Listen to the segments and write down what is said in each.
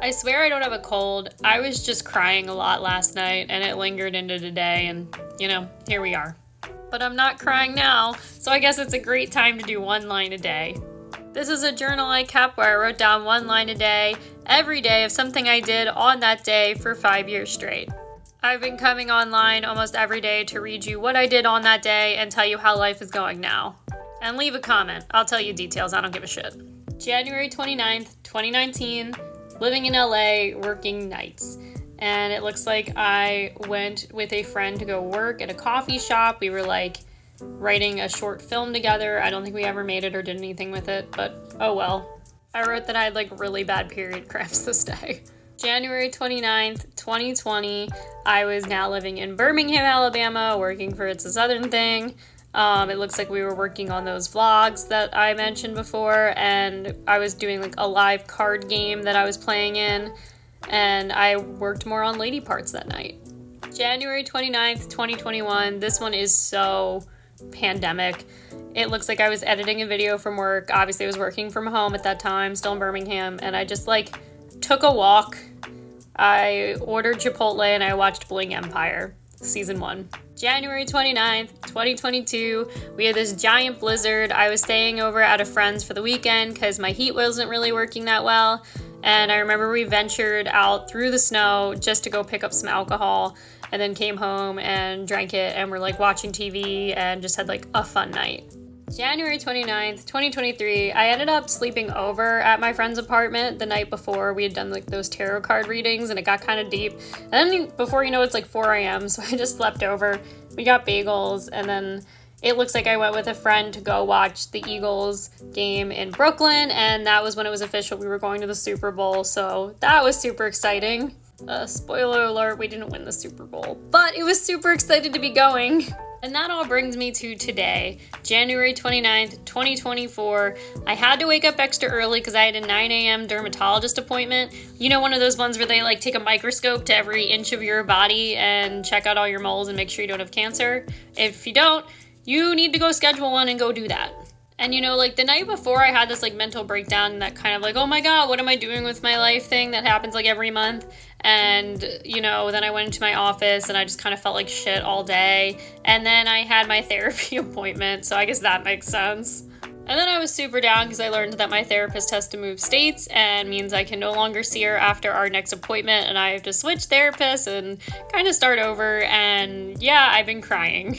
I swear I don't have a cold. I was just crying a lot last night and it lingered into today, and here we are. But I'm not crying now, so I guess it's a great time to do one line a day. This is a journal I kept where I wrote down one line a day, every day, of something I did on that day for 5 years straight. I've been coming online almost every day to read you what I did on that day and tell you how life is going now. And leave a comment. I'll tell you details. I don't give a shit. January 29th, 2019, living in LA, working nights. And it looks like I went with a friend to go work at a coffee shop. We were writing a short film together. I don't think we ever made it or did anything with it, but oh well. I wrote that I had really bad period cramps this day. January 29th, 2020, I was now living in Birmingham, Alabama, working for It's a Southern Thing. It looks like we were working on those vlogs that I mentioned before, and I was doing a live card game that I was playing in, and I worked more on lady parts that night. January 29th, 2021, this one is so pandemic. It looks like I was editing a video from work. Obviously, I was working from home at that time, still in Birmingham, and I just took a walk. I ordered Chipotle and I watched Bling Empire, season 1. January 29th, 2022, we had this giant blizzard. I was staying over at a friend's for the weekend because my heat wasn't really working that well. And I remember we ventured out through the snow just to go pick up some alcohol and then came home and drank it and were watching TV and just had a fun night. January 29th, 2023, I ended up sleeping over at my friend's apartment the night before. We had done those tarot card readings and it got kind of deep. And then before you know it's 4 a.m. so I just slept over. We got bagels and then it looks like I went with a friend to go watch the Eagles game in Brooklyn, and that was when it was official. We were going to the Super Bowl, so that was super exciting. Spoiler alert, we didn't win the Super Bowl, but it was super excited to be going. And that all brings me to today, January 29th, 2024. I had to wake up extra early because I had a 9 a.m. dermatologist appointment. One of those ones where they take a microscope to every inch of your body and check out all your moles and make sure you don't have cancer. If you don't, you need to go schedule one and go do that. And the night before I had this mental breakdown and that kind of oh my god, what am I doing with my life thing that happens every month. And then I went into my office and I just kind of felt like shit all day. And then I had my therapy appointment, so I guess that makes sense. And then I was super down because I learned that my therapist has to move states and means I can no longer see her after our next appointment and I have to switch therapists and kind of start over. And yeah, I've been crying.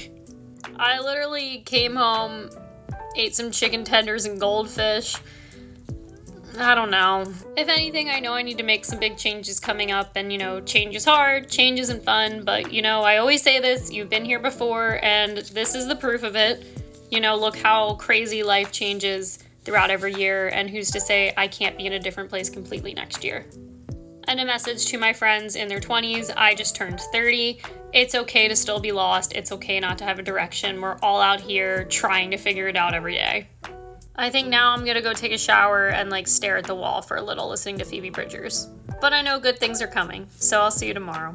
I literally came home, ate some chicken tenders and goldfish. I don't know. If anything, I know I need to make some big changes coming up, and change is hard, change isn't fun, but I always say this, you've been here before, and this is the proof of it. Look how crazy life changes throughout every year, and who's to say I can't be in a different place completely next year. And a message to my friends in their 20s, I just turned 30. It's okay to still be lost. It's okay not to have a direction. We're all out here trying to figure it out every day. I think now I'm gonna go take a shower and stare at the wall for a little listening to Phoebe Bridgers. But I know good things are coming, so I'll see you tomorrow.